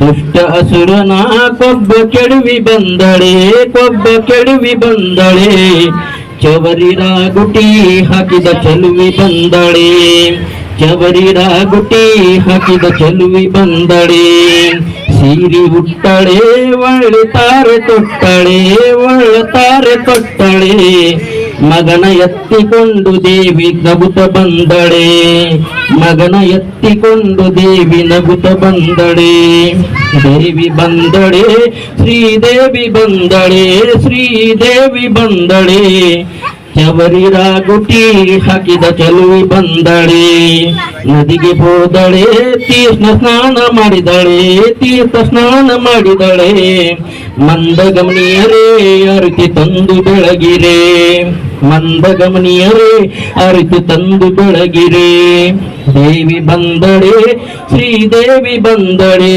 ದುಷ್ಟ ಅಸುರನ ಕೊಬ್ಬ ಕೆಡವಿ ಬಂದಳೆ ಚವರಿ ರಾಗುಟಿ ಹಾಕಿದ ಚೆಲುವಿ ಬಂದಳೆ ಸೀರಿ ಉಟ್ಟಳೆ ಒಳ್ಳೆ ತಾರೆ ತೊಟ್ಟಳೆ ಮಗನ ಎತ್ತಿಕೊಂಡು ದೇವಿ ನಗುತ್ತ ಬಂದಳೆ ದೇವಿ ಬಂದಳೆ ಶ್ರೀದೇವಿ ಬಂದಳೆ ಚವರಿ ರಾಗುಟಿ ಹಾಕಿದ ಚೆಲುವಿ ಬಂದಳೆ ನದಿಗೆ ಹೋದಳೆ ತೀರ್ಥ ಸ್ನಾನ ಮಾಡಿದಳೆ ಮಂದಗಮನಿಯರೇ ಅರಿತಿ ತಂದು ಬೆಳಗಿರೆ ದೇವಿ ಬಂದಳೆ ಶ್ರೀದೇವಿ ಬಂದಳೆ